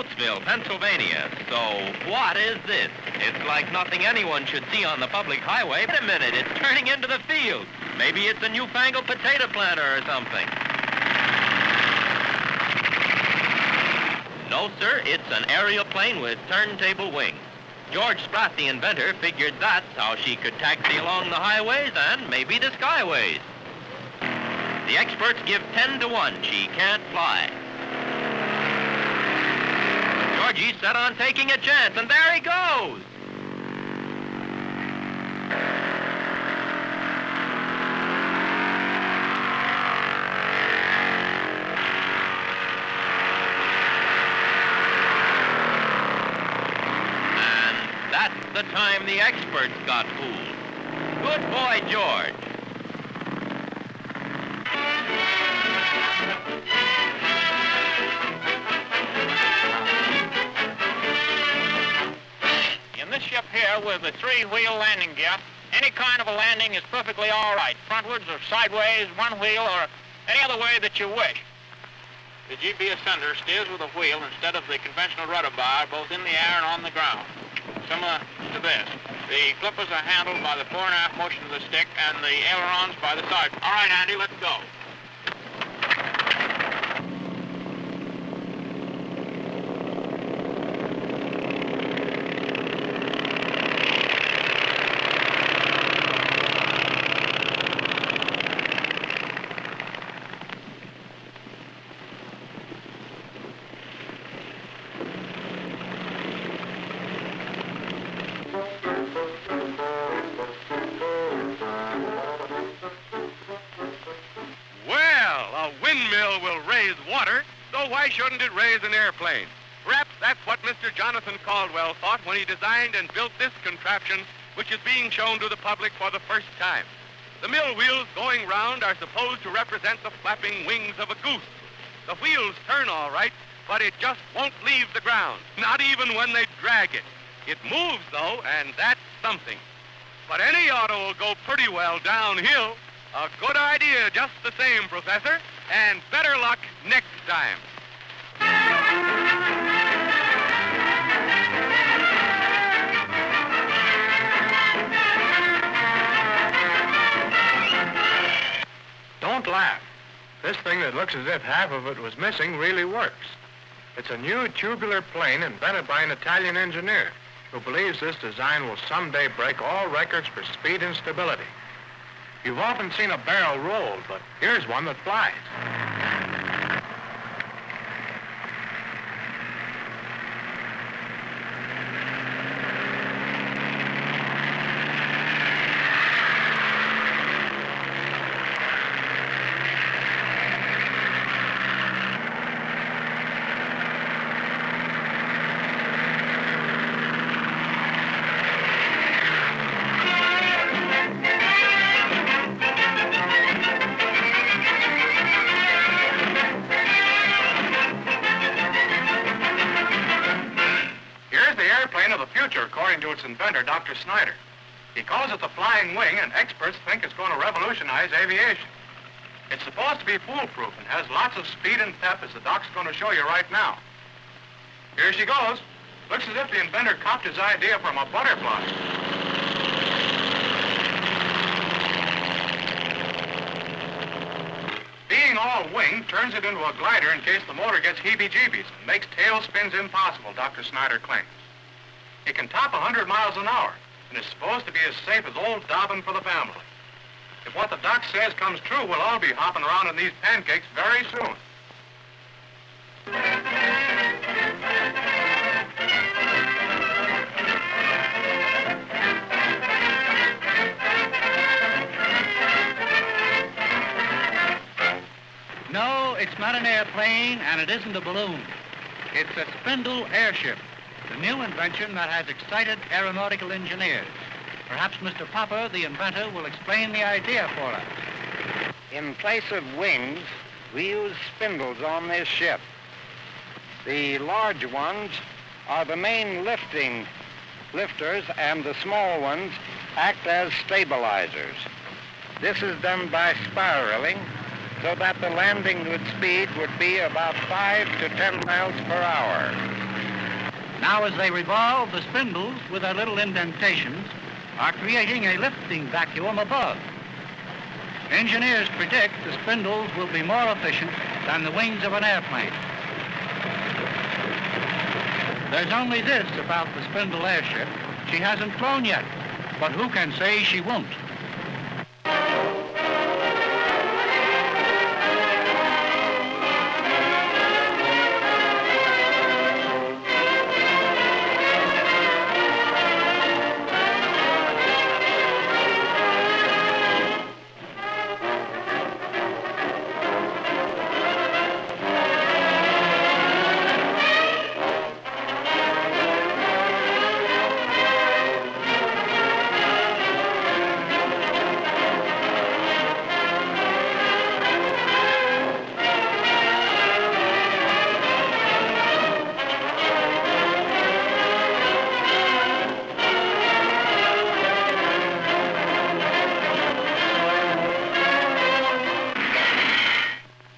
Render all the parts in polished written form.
Huntsville, Pennsylvania. So, what is this? It's like nothing anyone should see on the public highway. Wait a minute, it's turning into the field. Maybe it's a newfangled potato planter or something. No, sir, it's an aerial plane with turntable wings. George Spratt, the inventor, figured that's how she could taxi along the highways and maybe the skyways. The experts give 10 to 1 she can't fly. Georgie's set on taking a chance, and there he goes! And that's the time the experts got fooled. Good boy, George. Ship here with the three-wheel landing gear, any kind of a landing is perfectly all right, frontwards or sideways, one wheel, or any other way that you wish. The GPS sender steers with a wheel instead of the conventional rudder bar, both in the air and on the ground. Similar to this. The flippers are handled by the fore and aft motion of the stick and the ailerons by the side. All right, Andy, let's go. Water, so why shouldn't it raise an airplane? Perhaps that's what Mr. Jonathan Caldwell thought when he designed and built this contraption, which is being shown to the public for the first time. The mill wheels going round are supposed to represent the flapping wings of a goose. The wheels turn all right, but it just won't leave the ground, not even when they drag it. It moves, though, and that's something. But any auto will go pretty well downhill. A good idea just the same, Professor, and better luck next time. Don't laugh. This thing that looks as if half of it was missing really works. It's a new tubular plane invented by an Italian engineer who believes this design will someday break all records for speed and stability. You've often seen a barrel rolled, but here's one that flies. According to its inventor, Dr. Snyder. He calls it the flying wing, and experts think it's going to revolutionize aviation. It's supposed to be foolproof and has lots of speed and pep, as the doc's going to show you right now. Here she goes. Looks as if the inventor copied his idea from a butterfly. Being all wing turns it into a glider in case the motor gets heebie-jeebies and makes tail spins impossible, Dr. Snyder claims. It can top 100 miles an hour, and is supposed to be as safe as old Dobbin for the family. If what the doc says comes true, we'll all be hopping around in these pancakes very soon. No, it's not an airplane, and it isn't a balloon. It's a spindle airship. The new invention that has excited aeronautical engineers. Perhaps Mr. Popper, the inventor, will explain the idea for us. In place of wings, we use spindles on this ship. The large ones are the main lifters, and the small ones act as stabilizers. This is done by spiraling, so that the landing with speed would be about 5 to 10 miles per hour. Now, as they revolve, the spindles, with their little indentations, are creating a lifting vacuum above. Engineers predict the spindles will be more efficient than the wings of an airplane. There's only this about the spindle airship. She hasn't flown yet, but who can say she won't?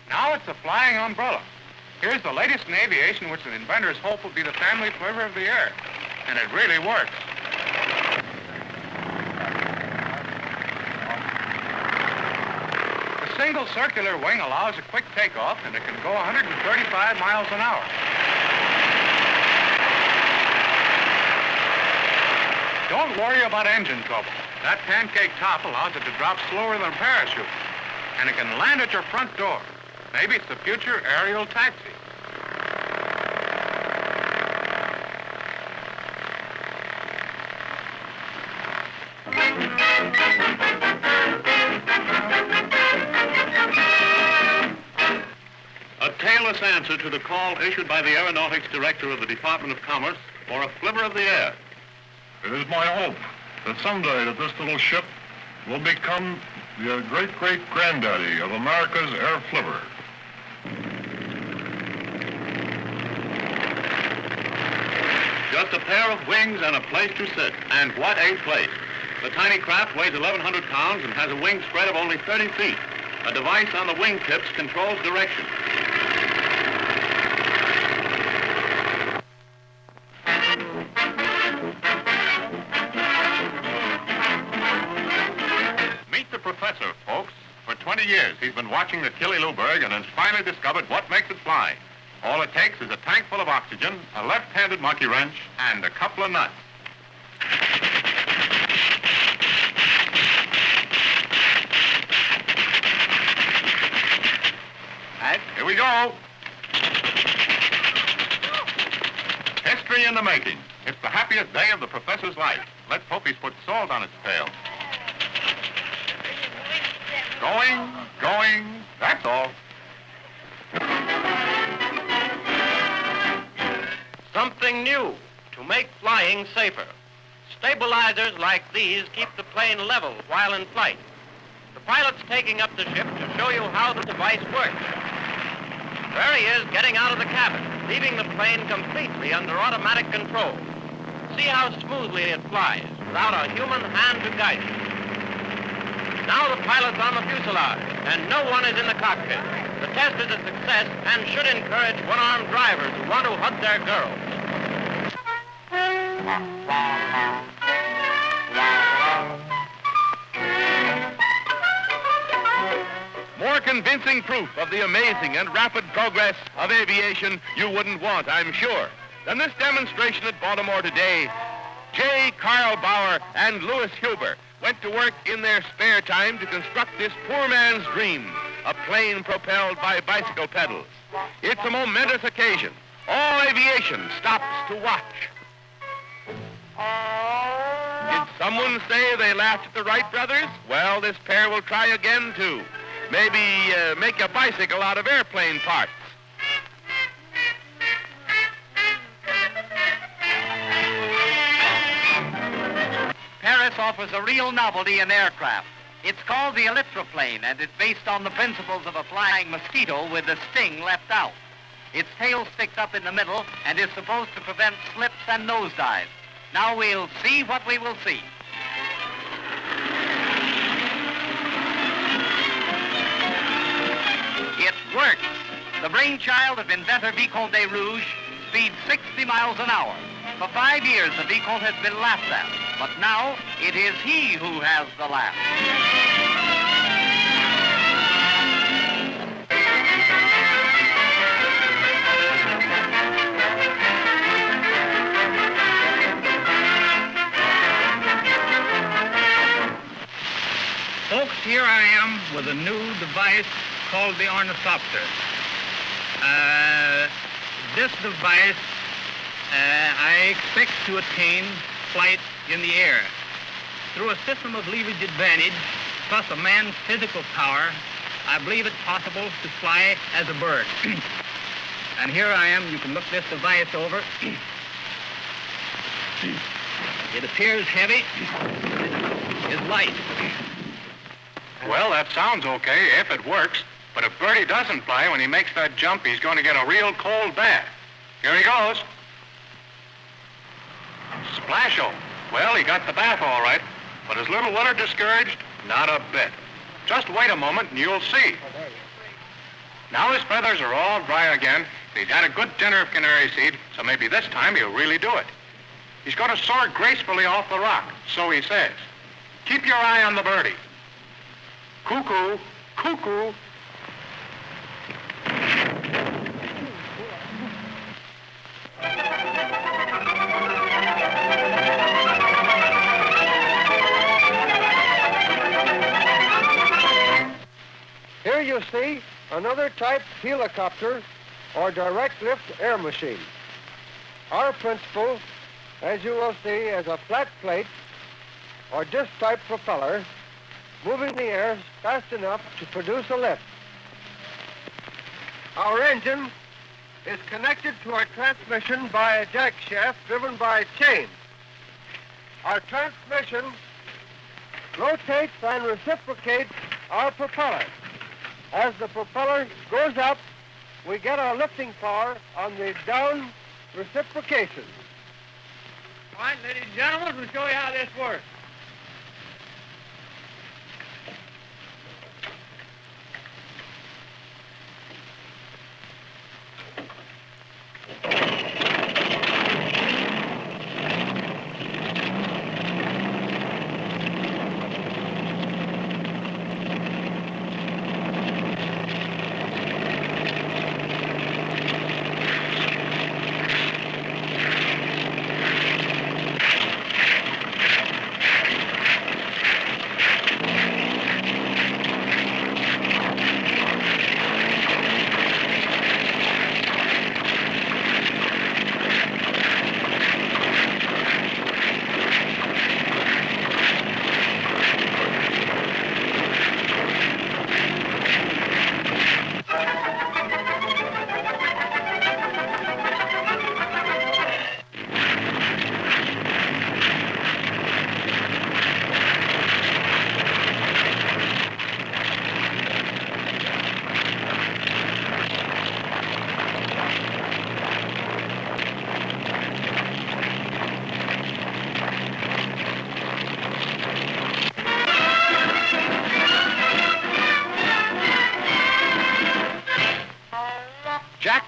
Now it's a flying umbrella. Here's the latest in aviation, which the inventors hope will be the family flavor of the air. And it really works. The single circular wing allows a quick takeoff, and it can go 135 miles an hour. Don't worry about engine trouble. That pancake top allows it to drop slower than a parachute, and it can land at your front door. Maybe it's the future aerial taxi. A tailless answer to the call issued by the Aeronautics Director of the Department of Commerce for a flivver of the air. It is my hope that someday that this little ship will become the great-great-granddaddy of America's air flivver. Just a pair of wings and a place to sit. And what a place. The tiny craft weighs 1,100 pounds and has a wing spread of only 30 feet. A device on the wing tips controls direction. Meet the professor, folks. For 20 years, he's been watching the Killyleaberg and has finally discovered what makes it fly. All it takes is a tank full of oxygen, a left-handed monkey wrench, and a couple of nuts. Here we go. History in the making. It's the happiest day of the professor's life. Let's hope he's put salt on its tail. Going, that's all. Something new to make flying safer. Stabilizers like these keep the plane level while in flight. The pilot's taking up the ship to show you how the device works. There he is getting out of the cabin, leaving the plane completely under automatic control. See how smoothly it flies without a human hand to guide it. Now the pilot's on the fuselage, and no one is in the cockpit. The test is a success and should encourage one-armed drivers who want to hug their girls. More convincing proof of the amazing and rapid progress of aviation you wouldn't want, I'm sure, than this demonstration at Baltimore today. J. Carl Bauer and Louis Huber went to work in their spare time to construct this poor man's dream, a plane propelled by bicycle pedals. It's a momentous occasion. All aviation stops to watch. Did someone say they laughed at the Wright brothers? Well, this pair will try again, too. Maybe make a bicycle out of airplane parts. Paris offers a real novelty in aircraft. It's called the elliptroplane, and it's based on the principles of a flying mosquito with the sting left out. Its tail sticks up in the middle and is supposed to prevent slips and nosedives. Now we'll see what we will see. It works. The brainchild of inventor Vicomte de Rouge speeds 60 miles an hour. For 5 years, the vehicle has been laughed at, but now it is he who has the laugh. Folks, here I am with a new device called the ornithopter. This device, I expect to attain flight in the air. Through a system of leverage advantage, plus a man's physical power, I believe it's possible to fly as a bird. And here I am. You can look this device over. It appears heavy. It's light. Well, that sounds okay if it works. But if Birdie doesn't fly, when he makes that jump, he's going to get a real cold bath. Here he goes. Splasho. Well, he got the bath all right. But is little Willard discouraged? Not a bit. Just wait a moment and you'll see. Now his feathers are all dry again. He's had a good dinner of canary seed, so maybe this time he'll really do it. He's going to soar gracefully off the rock, so he says. Keep your eye on the birdie. Cuckoo, cuckoo. Here you see another type helicopter or direct lift air machine. Our principle, as you will see, is a flat plate or disc type propeller moving the air fast enough to produce a lift. Our engine is connected to our transmission by a jack shaft driven by a chain. Our transmission rotates and reciprocates our propeller. As the propeller goes up, we get our lifting power on the down reciprocation. All right, ladies and gentlemen, we'll show you how this works.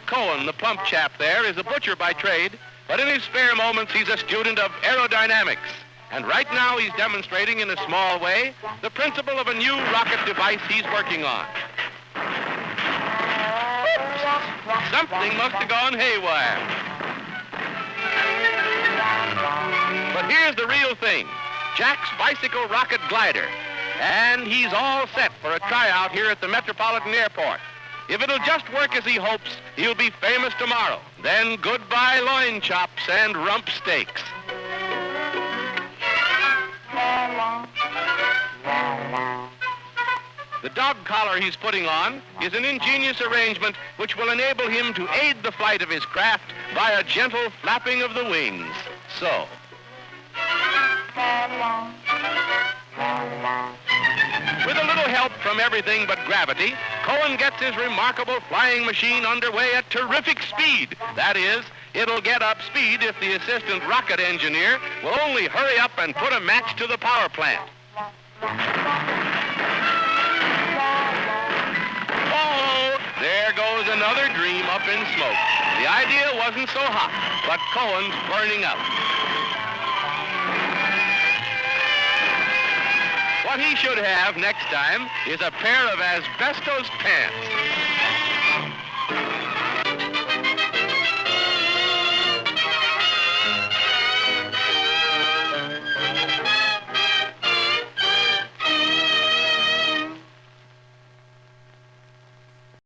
Cohen, the plump chap there, is a butcher by trade, but in his spare moments he's a student of aerodynamics. And right now he's demonstrating in a small way the principle of a new rocket device he's working on. Oops. Something must have gone haywire. But here's the real thing, Jack's bicycle rocket glider. And he's all set for a tryout here at the Metropolitan Airport. If it'll just work as he hopes, he'll be famous tomorrow. Then goodbye loin chops and rump steaks. The dog collar he's putting on is an ingenious arrangement which will enable him to aid the flight of his craft by a gentle flapping of the wings. So. With a little help from everything but gravity, Cohen gets his remarkable flying machine underway at terrific speed. That is, it'll get up speed if the assistant rocket engineer will only hurry up and put a match to the power plant. Oh, there goes another dream up in smoke. The idea wasn't so hot, but Cohen's burning up. What he should have next time is a pair of asbestos pants.